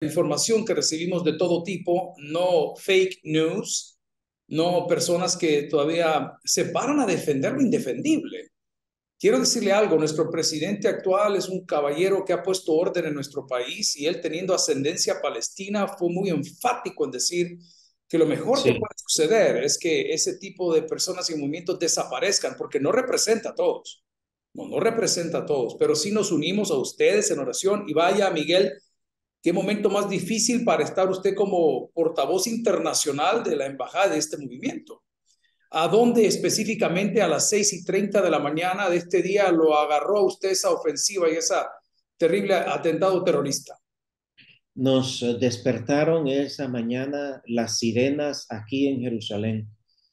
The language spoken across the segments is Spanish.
información que recibimos de todo tipo, no fake news, no personas que todavía se paran a defender lo indefendible. Quiero decirle algo, nuestro presidente actual es un caballero que ha puesto orden en nuestro país y él teniendo ascendencia palestina fue muy enfático en decir que lo mejor que Sí, puede suceder es que ese tipo de personas y movimientos desaparezcan porque no representa a todos. No representa a todos, pero sí nos unimos a ustedes en oración y vaya, Miguel, qué momento más difícil para estar usted como portavoz internacional de la embajada de este movimiento. ¿A dónde específicamente a las 6:30 de la mañana de este día lo agarró a usted esa ofensiva y esa terrible atentado terrorista? nos despertaron esa mañana las sirenas aquí en Jerusalén.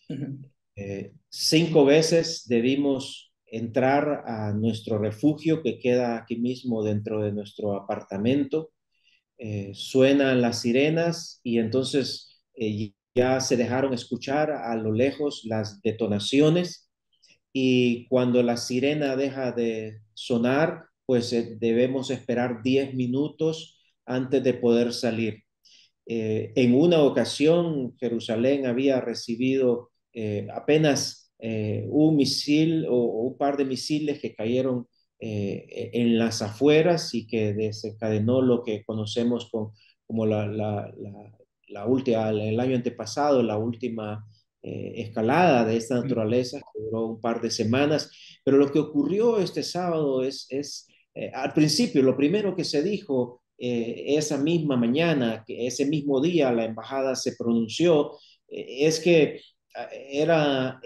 Uh -huh. 5 veces debimos entrar a nuestro refugio que queda aquí mismo dentro de nuestro apartamento. Suenan las sirenas y entonces ya se dejaron escuchar a lo lejos las detonaciones y cuando la sirena deja de sonar, pues debemos esperar 10 minutos antes de poder salir. En una ocasión, Jerusalén había recibido apenas un misil o un par de misiles que cayeron en las afueras y que desencadenó lo que conocemos como la última, el año antepasado, la última escalada de esta naturaleza que duró un par de semanas. Pero lo que ocurrió este sábado al principio, lo primero que se dijo esa misma mañana, que ese mismo día la embajada se pronunció, es que era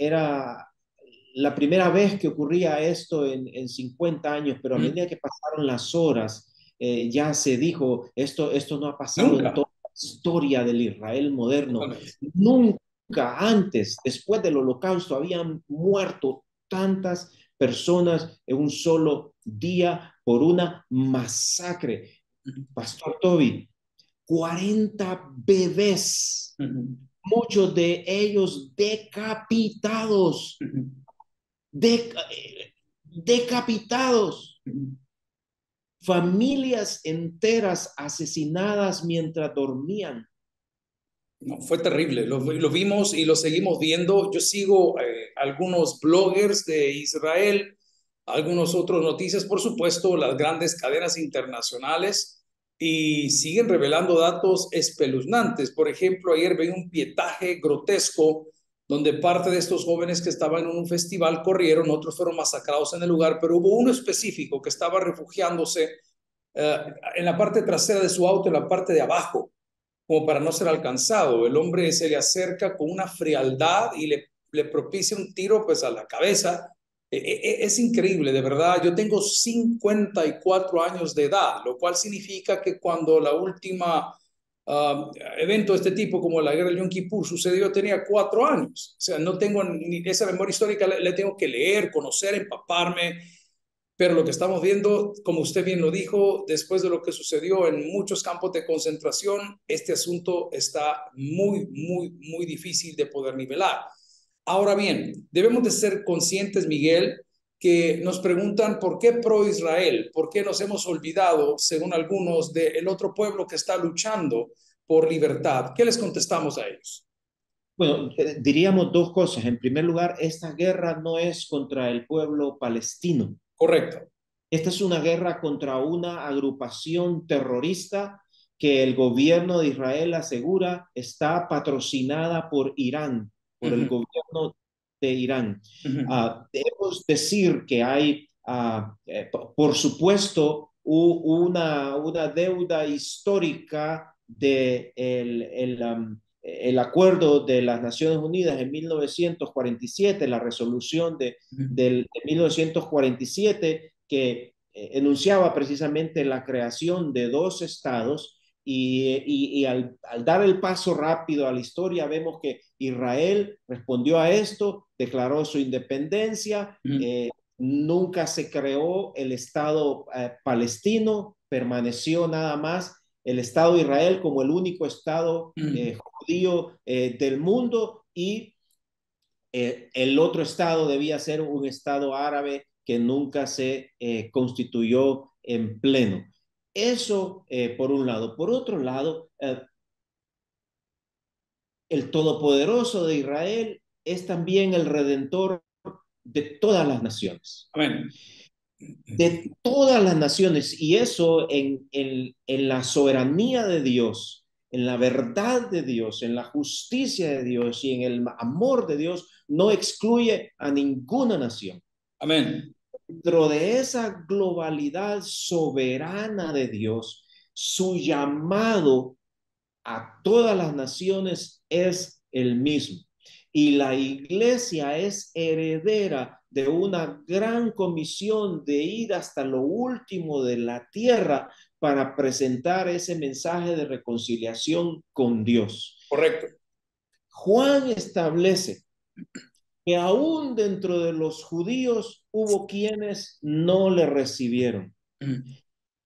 la primera vez que ocurría esto en 50 años, pero a medida que pasaron las horas, ya se dijo, esto no ha pasado en Nunca. toda la historia del Israel moderno. Totalmente. Nunca antes, después del holocausto, habían muerto tantas personas en un solo día por una masacre. Pastor Toby, 40 bebés, Uh -huh. muchos de ellos decapitados, Uh -huh. de, decapitados, Uh -huh. familias enteras asesinadas mientras dormían. No, fue terrible, lo vimos y lo seguimos viendo. Yo sigo algunos bloggers de Israel, algunos otros noticias, por supuesto, las grandes cadenas internacionales y siguen revelando datos espeluznantes. Por ejemplo, ayer vi un pietaje grotesco donde parte de estos jóvenes que estaban en un festival corrieron, otros fueron masacrados en el lugar, pero hubo uno específico que estaba refugiándose eh, en la parte trasera de su auto, en la parte de abajo como para no ser alcanzado. El hombre se le acerca con una frialdad y le propicia un tiro pues a la cabeza. Es increíble, de verdad. Yo tengo 54 años de edad, lo cual significa que cuando la última evento de este tipo, como la guerra del Yom Kippur, sucedió, tenía 4 años. O sea, no tengo ni esa memoria histórica, le tengo que leer, conocer, empaparme, pero lo que estamos viendo, como usted bien lo dijo, después de lo que sucedió en muchos campos de concentración, este asunto está muy difícil de poder nivelar. Ahora bien, debemos de ser conscientes, Miguel, que nos preguntan por qué pro Israel, por qué nos hemos olvidado, según algunos, del otro pueblo que está luchando por libertad. ¿Qué les contestamos a ellos? Bueno, diríamos dos cosas. En primer lugar, esta guerra no es contra el pueblo palestino. Correcto. Esta es una guerra contra una agrupación terrorista que el gobierno de Israel asegura está patrocinada por Irán, Uh por el -huh, gobierno de Irán. uh -huh, Debemos decir que hay, por supuesto, una deuda histórica de el acuerdo de las Naciones Unidas en 1947, la resolución uh -huh. de 1947 que enunciaba precisamente la creación de dos estados y al dar el paso rápido a la historia vemos que Israel respondió a esto, declaró su independencia, Uh -huh. nunca se creó el Estado palestino, permaneció nada más el Estado de Israel como el único Estado Uh -huh. judío del mundo y el otro Estado debía ser un Estado árabe que nunca se constituyó en pleno. Eso por un lado. Por otro lado, el Todopoderoso de Israel es también el Redentor de todas las naciones. Amén. De todas las naciones. Y eso en la soberanía de Dios, en la verdad de Dios, en la justicia de Dios y en el amor de Dios, no excluye a ninguna nación. Amén. Dentro de esa globalidad soberana de Dios, su llamado a todas las naciones es el mismo. Y la iglesia es heredera de una gran comisión de ir hasta lo último de la tierra para presentar ese mensaje de reconciliación con Dios. Correcto. Juan establece que aún dentro de los judíos hubo quienes no le recibieron.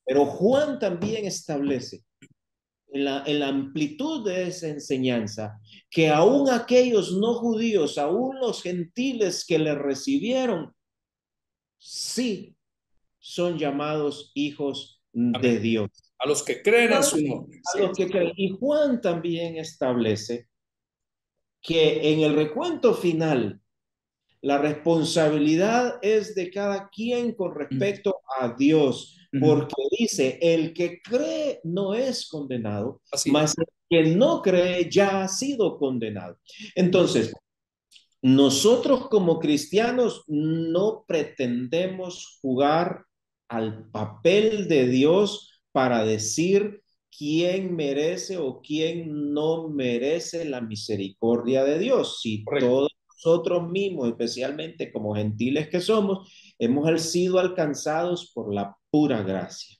Pero Juan también establece en la amplitud de esa enseñanza, que aún aquellos no judíos, aún los gentiles que le recibieron, sí son llamados hijos de Amén. Dios. A los que creen en Juan, su nombre. a Sí. los que creen. Y Juan también establece que en el recuento final, la responsabilidad es de cada quien con respecto a Dios, porque dice, el que cree no es condenado, Así mas es. el que no cree ya ha sido condenado. Entonces, nosotros como cristianos no pretendemos jugar al papel de Dios para decir quién merece o quién no merece la misericordia de Dios. Si Correcto. todos nosotros mismos, especialmente como gentiles que somos, hemos sido alcanzados por la pura gracia.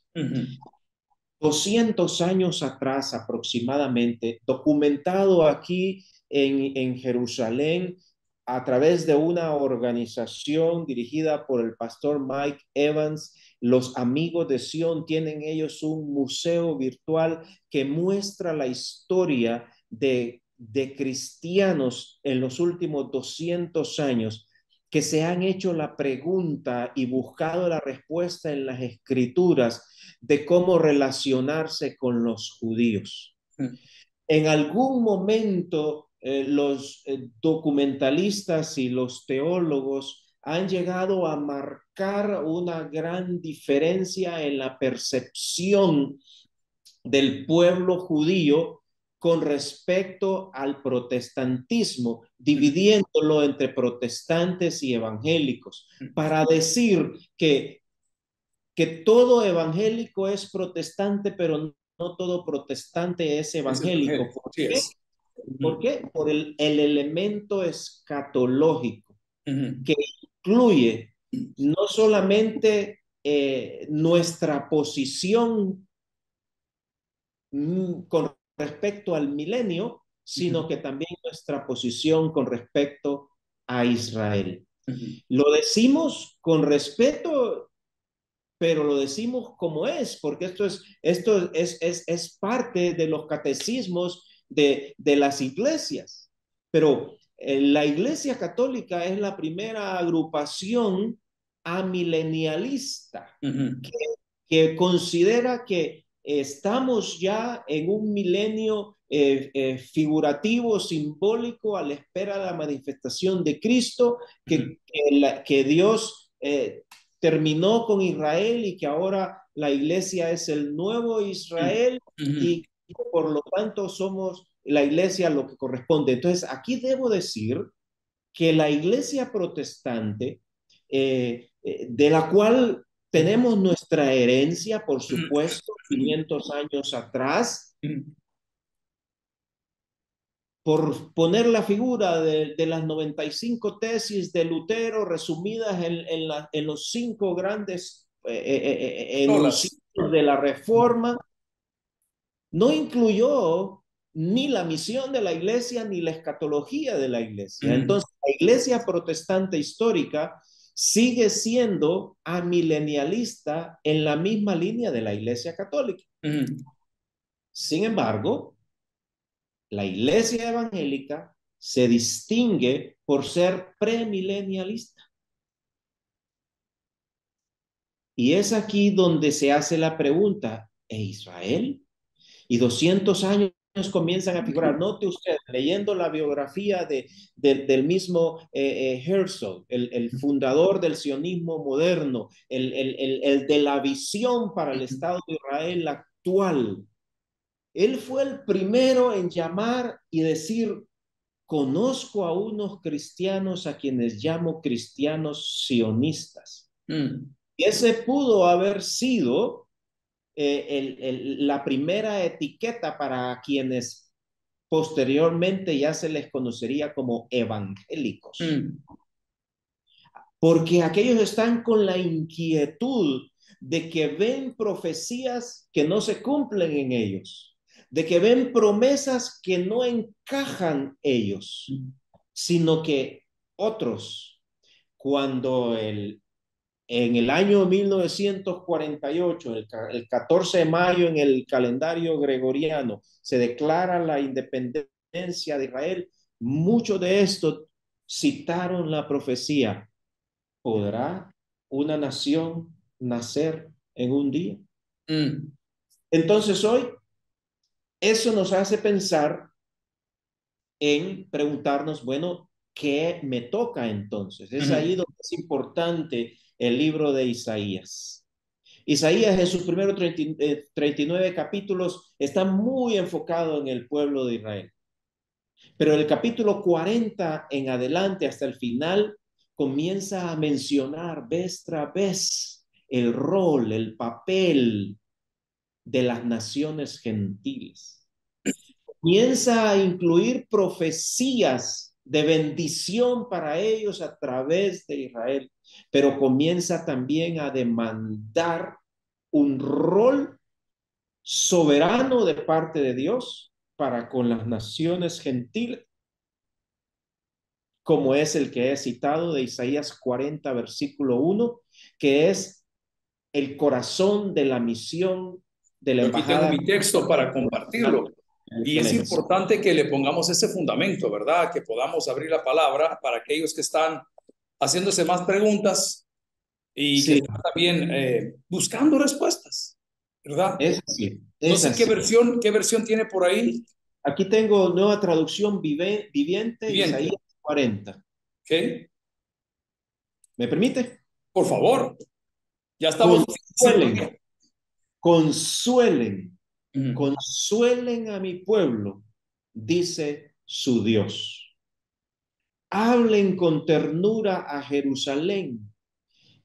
200 años atrás aproximadamente, documentado aquí en Jerusalén a través de una organización dirigida por el pastor Mike Evans. Los amigos de Sion tienen ellos un museo virtual que muestra la historia de cristianos en los últimos 200 años que se han hecho la pregunta y buscado la respuesta en las escrituras de cómo relacionarse con los judíos. En algún momento, los documentalistas y los teólogos han llegado a marcar una gran diferencia en la percepción del pueblo judío con respecto al protestantismo, dividiéndolo entre protestantes y evangélicos, para decir que todo evangélico es protestante, pero no todo protestante es Es el evangélico. Evangelio. ¿Por Así qué? es. ¿Por qué? Por el elemento escatológico, que incluye no solamente nuestra posición con respecto al milenio, sino que también nuestra posición con respecto a Israel. Lo decimos con respeto, pero lo decimos como es, porque esto es parte de los catecismos de las iglesias. Pero la Iglesia Católica es la primera agrupación amilenialista que considera que estamos ya en un milenio figurativo, simbólico, a la espera de la manifestación de Cristo, que Dios terminó con Israel y que ahora la iglesia es el nuevo Israel y por lo tanto somos la iglesia lo que corresponde. Entonces, aquí debo decir que la iglesia protestante, de la cual tenemos nuestra herencia, por supuesto, 500 años atrás, por poner la figura de las 95 tesis de Lutero resumidas en los 5 grandes enunciados de la Reforma, no incluyó ni la misión de la iglesia ni la escatología de la iglesia. Entonces, la iglesia protestante histórica sigue siendo amilenialista en la misma línea de la iglesia católica. Sin embargo, la iglesia evangélica se distingue por ser premilenialista. Y es aquí donde se hace la pregunta, e Israel. Y 200 años comienzan a figurar. Note usted, leyendo la biografía del mismo Herzl, el fundador del sionismo moderno, el de la visión para el Estado de Israel actual. Él fue el primero en llamar y decir, conozco a unos cristianos a quienes llamo cristianos sionistas. Y ese pudo haber sido la primera etiqueta para quienes posteriormente ya se les conocería como evangélicos. Porque aquellos están con la inquietud de que ven profecías que no se cumplen en ellos, de que ven promesas que no encajan ellos, sino que otros, cuando en el año 1948, el 14 de mayo en el calendario gregoriano, se declara la independencia de Israel, muchos de estos citaron la profecía: ¿podrá una nación nacer en un día? Entonces hoy eso nos hace pensar en preguntarnos, bueno, ¿qué me toca entonces? Es ahí donde es importante el libro de Isaías. Isaías en sus primeros 39 capítulos está muy enfocado en el pueblo de Israel. Pero el capítulo 40 en adelante hasta el final comienza a mencionar vez tras vez el rol, el papel de las naciones gentiles. Comienza a incluir profecías de bendición para ellos a través de Israel, pero comienza también a demandar un rol soberano de parte de Dios para con las naciones gentiles, como es el que he citado de Isaías 40, versículo 1, que es el corazón de la misión de la Yo aquí tengo embajada mi texto para compartirlo. Y es Jerusalén. importante que le pongamos ese fundamento, ¿verdad? Que podamos abrir la palabra para aquellos que están haciéndose más preguntas y que Sí, están también buscando respuestas, ¿verdad? es así, No es sé así. qué versión tiene por ahí. Aquí tengo nueva traducción viviente, Viviente, Isaías 40. ¿ok? ¿Me permite? Por favor, ya estamos en Consuelen, sintonía. consuelen, Ujú. consuelen a mi pueblo, dice su Dios. Hablen con ternura a Jerusalén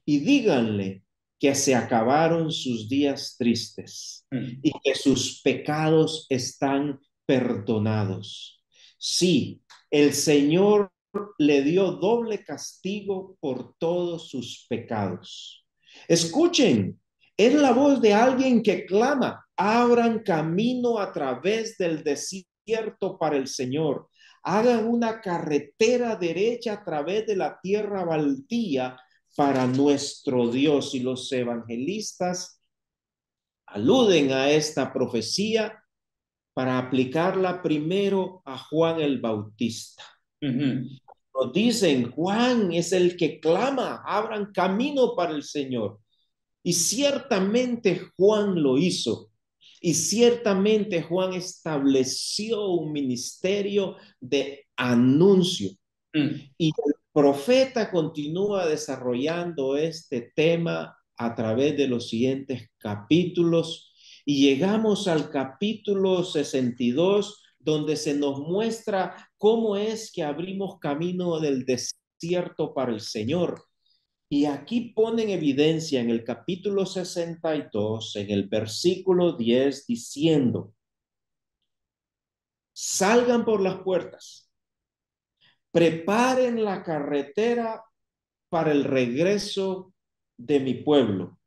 y díganle que se acabaron sus días tristes y que sus pecados están perdonados. Sí, el Señor le dio doble castigo por todos sus pecados. Escuchen, es la voz de alguien que clama: abran camino a través del desierto para el Señor. Hagan una carretera derecha a través de la tierra baldía para nuestro Dios. Y los evangelistas aluden a esta profecía para aplicarla primero a Juan el Bautista. Nos dicen, Juan es el que clama: abran camino para el Señor. Y ciertamente Juan lo hizo. Y ciertamente Juan estableció un ministerio de anuncio. Y el profeta continúa desarrollando este tema a través de los siguientes capítulos y llegamos al capítulo 62, donde se nos muestra cómo es que abrimos camino del desierto para el Señor. Y aquí pone en evidencia en el capítulo 62, en el versículo 10, diciendo: salgan por las puertas, preparen la carretera para el regreso de mi pueblo,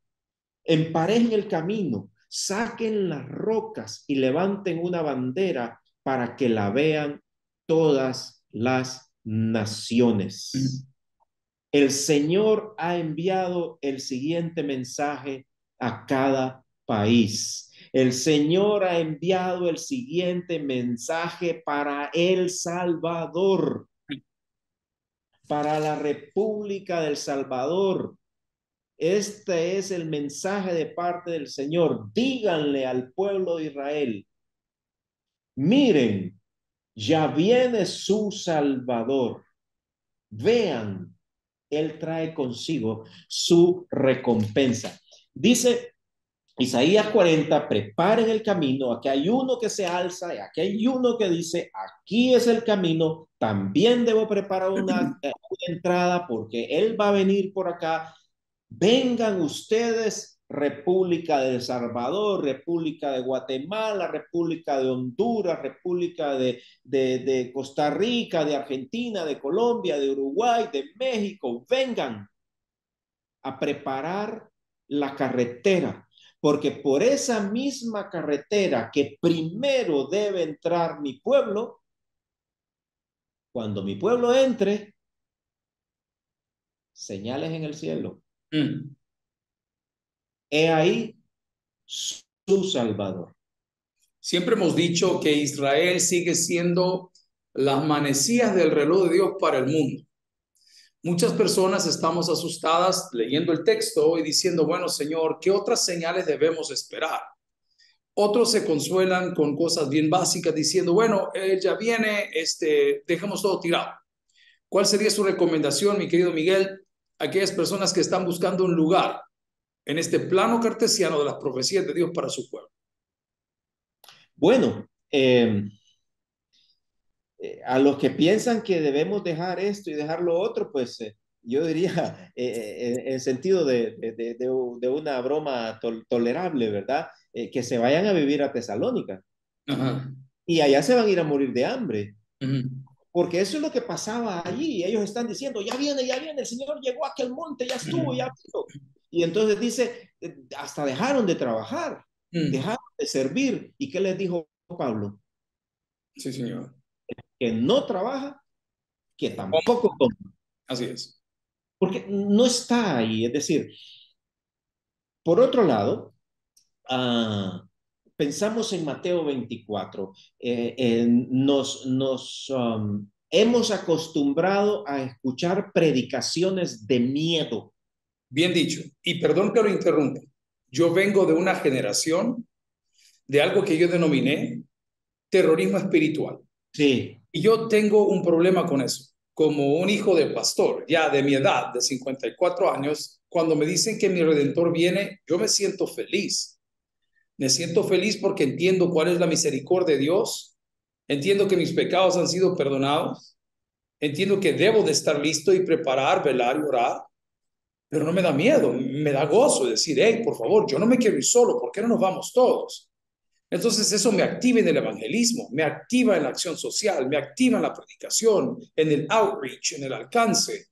emparejen el camino, saquen las rocas y levanten una bandera para que la vean todas las naciones. El Señor ha enviado el siguiente mensaje a cada país. El Señor ha enviado el siguiente mensaje para El Salvador, para la República del Salvador. Este es el mensaje de parte del Señor. Díganle al pueblo de Israel, miren, ya viene su Salvador. Vean, Él trae consigo su recompensa. Dice Isaías 40, preparen el camino, aquí hay uno que se alza, y aquí hay uno que dice, aquí es el camino, también debo preparar una entrada porque Él va a venir por acá. Vengan ustedes, República de El Salvador, República de Guatemala, República de Honduras, República de Costa Rica, de Argentina, de Colombia, de Uruguay, de México, vengan a preparar la carretera, porque por esa misma carretera que primero debe entrar mi pueblo, cuando mi pueblo entre, señales en el cielo. Mm. He ahí su Salvador. Siempre hemos dicho que Israel sigue siendo las manecillas del reloj de Dios para el mundo. Muchas personas estamos asustadas leyendo el texto y diciendo, bueno, Señor, ¿qué otras señales debemos esperar? Otros se consuelan con cosas bien básicas diciendo, bueno, ya viene, dejemos todo tirado. ¿Cuál sería su recomendación, mi querido Miguel, a aquellas personas que están buscando un lugar en este plano cartesiano de las profecías de Dios para su pueblo? Bueno, a los que piensan que debemos dejar esto y dejar lo otro, pues yo diría en sentido de una broma tolerable, ¿verdad? Que se vayan a vivir a Tesalónica Ajá. y allá se van a ir a morir de hambre, Ujú. porque eso es lo que pasaba allí. Ellos están diciendo, ya viene, el Señor llegó a aquel monte, ya estuvo, ya vino. Y entonces dice, hasta dejaron de trabajar, Ujú. dejaron de servir. ¿Y qué les dijo Pablo? Sí, señor. Que no trabaja, que tampoco come. Así es. Porque no está ahí. Es decir, por otro lado, pensamos en Mateo 24. Hemos acostumbrado a escuchar predicaciones de miedo. Bien dicho. Y perdón que lo interrumpa. Yo vengo de una generación de algo que yo denominé terrorismo espiritual. Sí, Y yo tengo un problema con eso. Como un hijo de pastor, ya de mi edad, de 54 años, cuando me dicen que mi redentor viene, yo me siento feliz. Me siento feliz porque entiendo cuál es la misericordia de Dios, entiendo que mis pecados han sido perdonados, entiendo que debo de estar listo y preparar, velar y orar, pero no me da miedo, me da gozo decir, hey, por favor, yo no me quiero ir solo, ¿por qué no nos vamos todos? Entonces eso me activa en el evangelismo, me activa en la acción social, me activa en la predicación, en el outreach, en el alcance.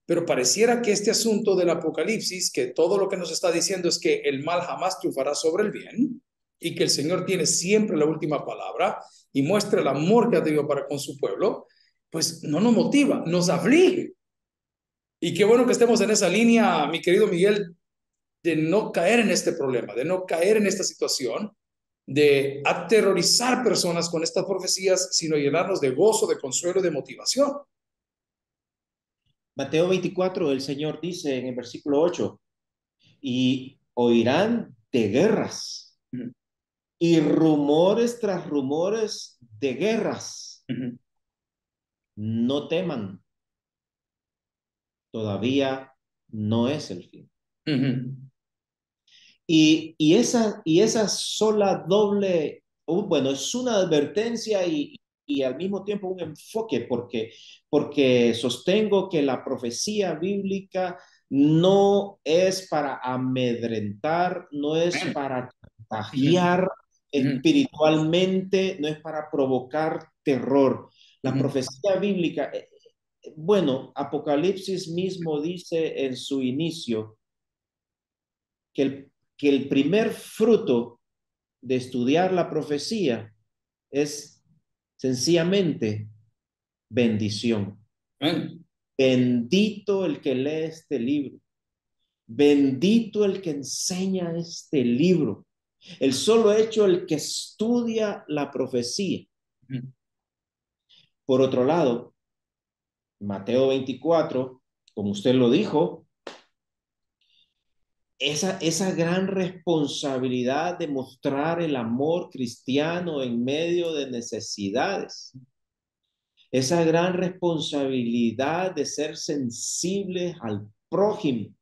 Pero pareciera que este asunto del apocalipsis, que todo lo que nos está diciendo es que el mal jamás triunfará sobre el bien y que el Señor tiene siempre la última palabra y muestra el amor que ha tenido para con su pueblo, pues no nos motiva, nos aflige. Y qué bueno que estemos en esa línea, mi querido Miguel, de no caer en este problema, de no caer en esta situación, de aterrorizar personas con estas profecías, sino llenarnos de gozo, de consuelo y de motivación. Mateo 24, el Señor dice en el versículo 8, y oirán de guerras Uh -huh. y rumores tras rumores de guerras. Uh -huh. No teman, todavía no es el fin. Uh -huh. Y esa sola doble, bueno, es una advertencia y al mismo tiempo un enfoque, porque sostengo que la profecía bíblica no es para amedrentar, no es para Uh -huh. contagiar espiritualmente, no es para provocar terror. Uh La -huh. profecía bíblica, bueno, Apocalipsis mismo dice en su inicio que el primer fruto de estudiar la profecía es sencillamente bendición. Amén. Bendito el que lee este libro. Bendito el que enseña este libro. El solo hecho, el que estudia la profecía. Uh -huh. Por otro lado, Mateo 24, como usted lo dijo, esa gran responsabilidad de mostrar el amor cristiano en medio de necesidades, esa gran responsabilidad de ser sensibles al prójimo,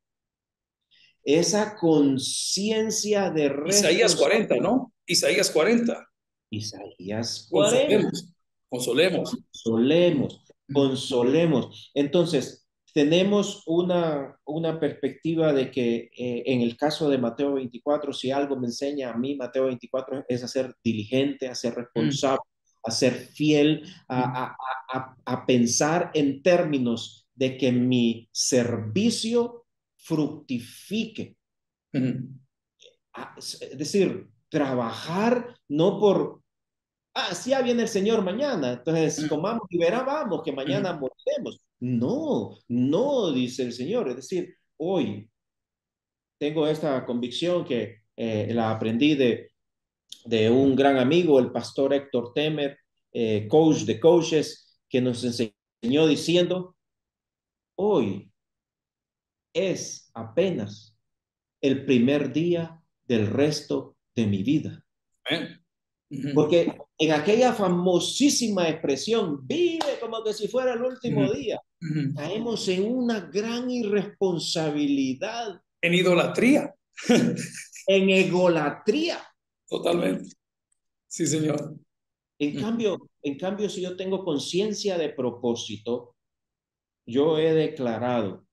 esa conciencia de Isaías responsabilidad. 40, ¿no? Isaías 40. Isaías 40. Consolemos, consolemos. Consolemos, consolemos. Entonces, tenemos una perspectiva de que en el caso de Mateo 24, si algo me enseña a mí, Mateo 24 es a ser diligente, a ser responsable, a ser fiel, a pensar en términos de que mi servicio fructifique. Es decir, trabajar no por si ya viene el Señor mañana, entonces comamos y verá, vamos, que mañana moriremos. No, no, dice el Señor. Es decir, hoy tengo esta convicción que la aprendí de un gran amigo, el pastor Héctor Temer, coach de coaches, que nos enseñó diciendo, hoy es apenas el primer día del resto de mi vida. Amén. Porque en aquella famosísima expresión, vive como que si fuera el último día, caemos en una gran irresponsabilidad, En idolatría. en egolatría. Totalmente. Sí, señor. En cambio, si yo tengo conciencia de propósito, yo he declarado,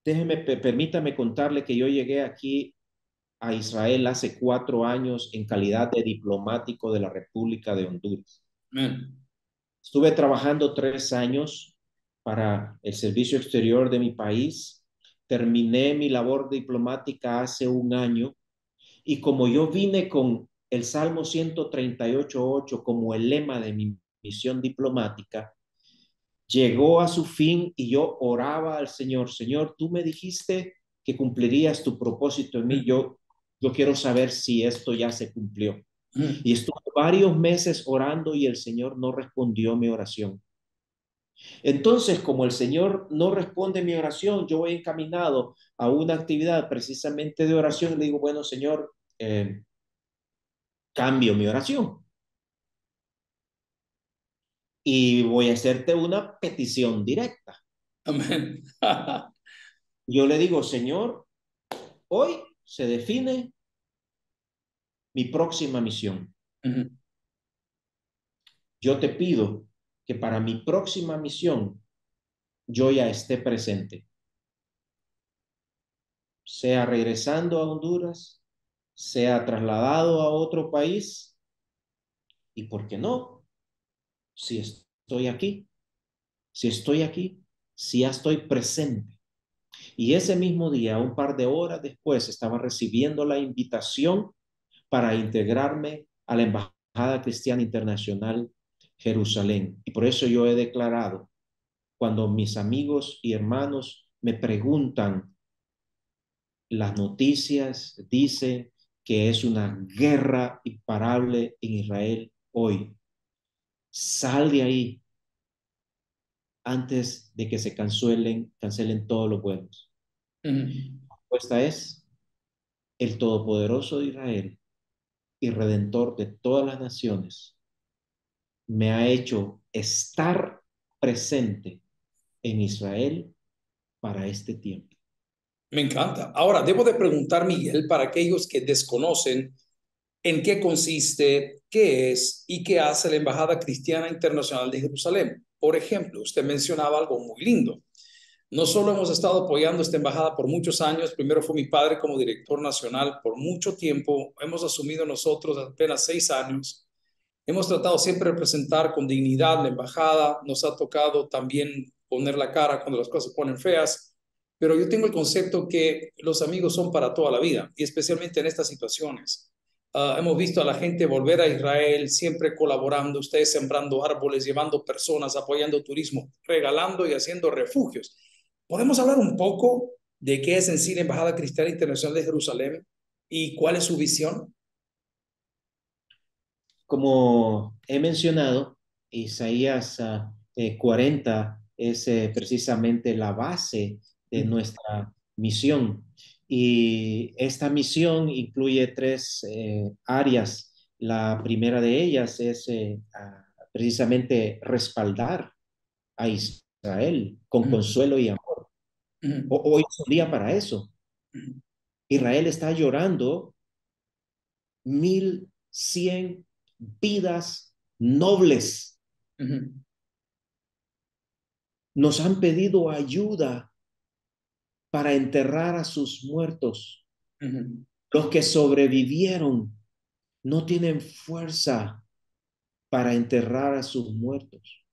permítame contarle que yo llegué aquí a Israel hace 4 años en calidad de diplomático de la República de Honduras. Amén. Estuve trabajando 3 años para el servicio exterior de mi país. Terminé mi labor diplomática hace un año y como yo vine con el Salmo 138.8 como el lema de mi misión diplomática, llegó a su fin y yo oraba al Señor. Señor, tú me dijiste que cumplirías tu propósito en mí. Yo quiero saber si esto ya se cumplió. Y estuve varios meses orando y el Señor no respondió mi oración. Entonces, como el Señor no responde mi oración, yo voy encaminado a una actividad precisamente de oración y le digo, bueno, Señor, cambio mi oración y voy a hacerte una petición directa. Amén. Yo le digo, Señor, hoy se define mi próxima misión. Yo te pido que para mi próxima misión yo ya esté presente, sea regresando a Honduras, sea trasladado a otro país y, ¿por qué no? Si estoy aquí, si estoy aquí, si ya estoy presente. Y ese mismo día, un par de horas después, estaba recibiendo la invitación para integrarme a la Embajada Cristiana Internacional Jerusalén. Y por eso yo he declarado, cuando mis amigos y hermanos me preguntan, las noticias dicen que es una guerra imparable en Israel hoy. Sal de ahí antes de que se cancelen todos los vuelos. La respuesta es, el Todopoderoso de Israel y Redentor de todas las naciones me ha hecho estar presente en Israel para este tiempo. Me encanta. Ahora, debo de preguntar, Miguel, para aquellos que desconocen en qué consiste, qué es y qué hace la Embajada Cristiana Internacional de Jerusalén. Por ejemplo, usted mencionaba algo muy lindo. No solo hemos estado apoyando esta embajada por muchos años, primero fue mi padre como director nacional por mucho tiempo, hemos asumido nosotros apenas 6 años, hemos tratado siempre de representar con dignidad la embajada, nos ha tocado también poner la cara cuando las cosas se ponen feas, pero yo tengo el concepto que los amigos son para toda la vida y especialmente en estas situaciones. Hemos visto a la gente volver a Israel, siempre colaborando, ustedes sembrando árboles, llevando personas, apoyando turismo, regalando y haciendo refugios. ¿Podemos hablar un poco de qué es en sí la Embajada Cristiana Internacional de Jerusalén y cuál es su visión? Como he mencionado, Isaías 40 es precisamente la base de nuestra misión. Y esta misión incluye tres áreas. La primera de ellas es precisamente respaldar a Israel con consuelo y amor. Hoy es un día para eso. Israel está llorando 1,100 vidas nobles. Nos han pedido ayuda para enterrar a sus muertos. Los que sobrevivieron no tienen fuerza para enterrar a sus muertos.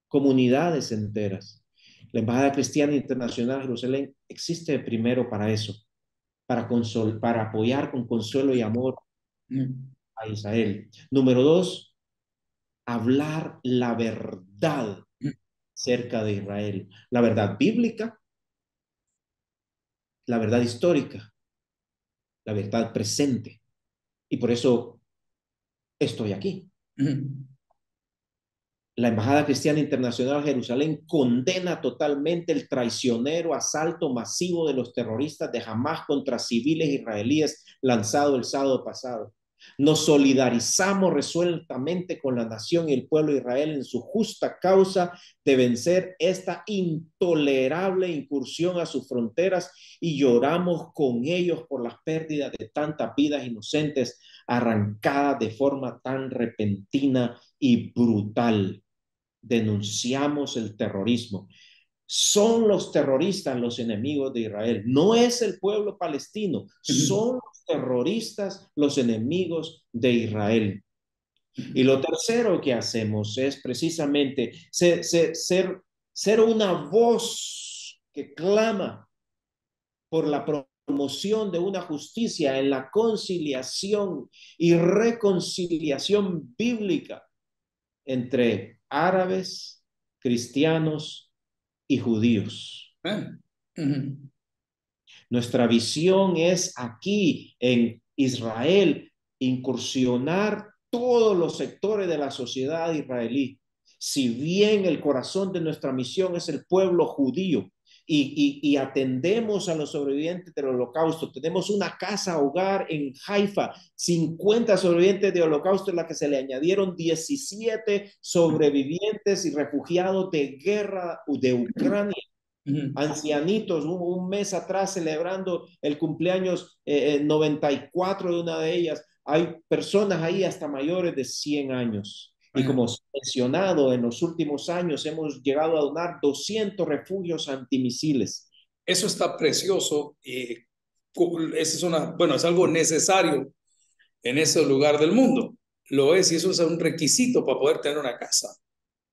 Comunidades enteras. La Embajada Cristiana Internacional de Jerusalén existe primero para eso, para apoyar con consuelo y amor a Israel. Número dos, hablar la verdad cerca de Israel. La verdad bíblica, la verdad histórica, la verdad presente. Y por eso estoy aquí. La Embajada Cristiana Internacional de Jerusalén condena totalmente el traicionero asalto masivo de los terroristas de Hamas contra civiles israelíes lanzado el sábado pasado. Nos solidarizamos resueltamente con la nación y el pueblo de Israel en su justa causa de vencer esta intolerable incursión a sus fronteras y lloramos con ellos por las pérdidas de tantas vidas inocentes arrancadas de forma tan repentina y brutal. Denunciamos el terrorismo. Son los terroristas los enemigos de Israel. No es el pueblo palestino. Son los terroristas los enemigos de Israel. Y lo tercero que hacemos es precisamente ser una voz que clama por la promoción de una justicia en la conciliación y reconciliación bíblica entre árabes, cristianos y judíos. Nuestra visión es aquí en Israel incursionar todos los sectores de la sociedad israelí. Si bien el corazón de nuestra misión es el pueblo judío, y atendemos a los sobrevivientes del holocausto. Tenemos una casa hogar en Haifa, 50 sobrevivientes del holocausto, en la que se le añadieron 17 sobrevivientes y refugiados de guerra de Ucrania. Ancianitos, un mes atrás celebrando el cumpleaños 94 de una de ellas. Hay personas ahí hasta mayores de 100 años. Y como mencionado, en los últimos años hemos llegado a donar 200 refugios antimisiles. Eso está precioso y es algo necesario en ese lugar del mundo. Lo es, y eso es un requisito para poder tener una casa.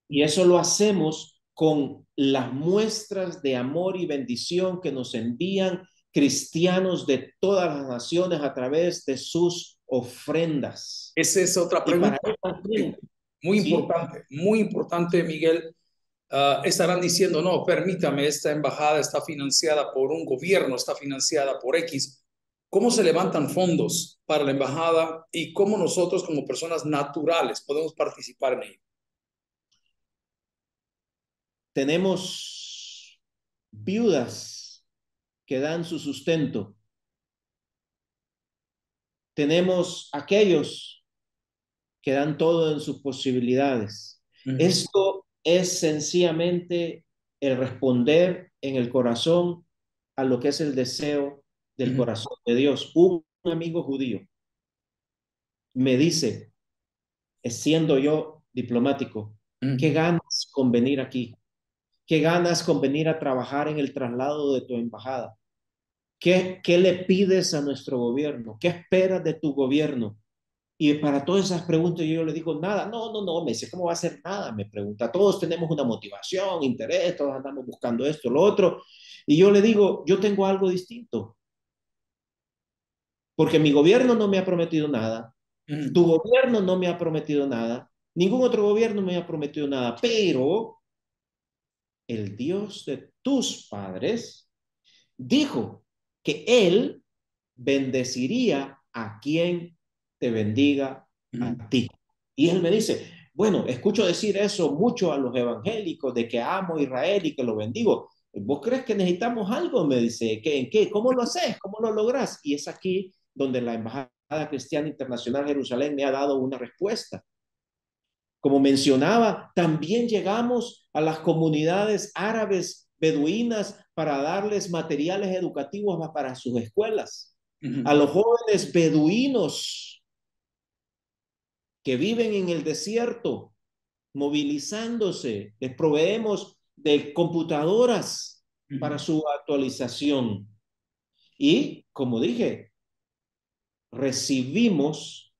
Y eso lo hacemos con las muestras de amor y bendición que nos envían cristianos de todas las naciones a través de sus ofrendas. Esa es otra pregunta. Muy importante, Miguel. Estarán diciendo, no, permítame, esta embajada está financiada por un gobierno, está financiada por X. ¿Cómo se levantan fondos para la embajada y cómo nosotros como personas naturales podemos participar en ello? Tenemos viudas que dan su sustento. Tenemos aquellos que dan todo en sus posibilidades. Esto es sencillamente el responder en el corazón a lo que es el deseo del corazón de Dios. Un amigo judío me dice, siendo yo diplomático, ¿qué ganas con venir aquí? ¿Qué ganas con venir a trabajar en el traslado de tu embajada? ¿Qué le pides a nuestro gobierno? ¿Qué esperas de tu gobierno? Y para todas esas preguntas yo le digo, nada, no, me dice, ¿cómo va a ser nada? Me pregunta, todos tenemos una motivación, interés, todos andamos buscando esto, lo otro. Y yo le digo, yo tengo algo distinto. Porque mi gobierno no me ha prometido nada, tu gobierno no me ha prometido nada, ningún otro gobierno me ha prometido nada, pero el Dios de tus padres dijo que Él bendeciría a quien te bendiga a ti. Y Él me dice, Bueno, escucho decir eso mucho a los evangélicos, de que amo a Israel y que lo bendigo. ¿Vos crees que necesitamos algo? Me dice, ¿qué, en qué? ¿Cómo lo haces? ¿Cómo lo logras? Y es aquí donde la Embajada Cristiana Internacional Jerusalén me ha dado una respuesta. Como mencionaba, también llegamos a las comunidades árabes beduinas para darles materiales educativos para sus escuelas. A los jóvenes beduinos que viven en el desierto, movilizándose, les proveemos de computadoras para su actualización. Y, como dije, recibimos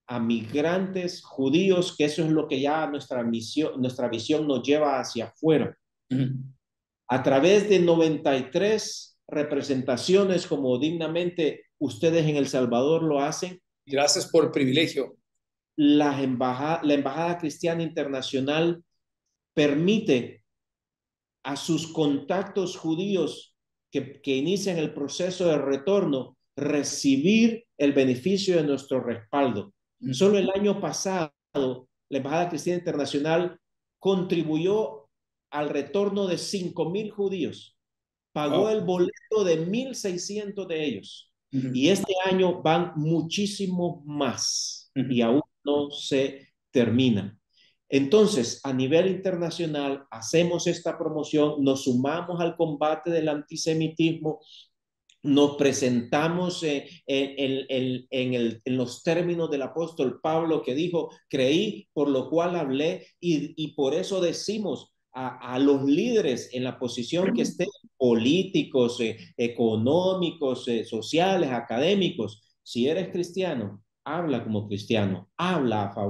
a migrantes judíos, que eso es lo que ya nuestra visión nos lleva hacia afuera. A través de 93 representaciones, como dignamente ustedes en El Salvador lo hacen, Gracias por el privilegio. la Embajada Cristiana Internacional permite a sus contactos judíos que inician el proceso de retorno recibir el beneficio de nuestro respaldo. Solo el año pasado, la Embajada Cristiana Internacional contribuyó al retorno de 5,000 judíos, pagó el boleto de 1,600 de ellos. Y este año van muchísimos más y aún no se termina. Entonces, a nivel internacional, hacemos esta promoción, nos sumamos al combate del antisemitismo, nos presentamos en los términos del apóstol Pablo que dijo, creí, por lo cual hablé, y por eso decimos a los líderes en la posición que estén, políticos, económicos, sociales, académicos, si eres cristiano, habla como cristiano, habla a favor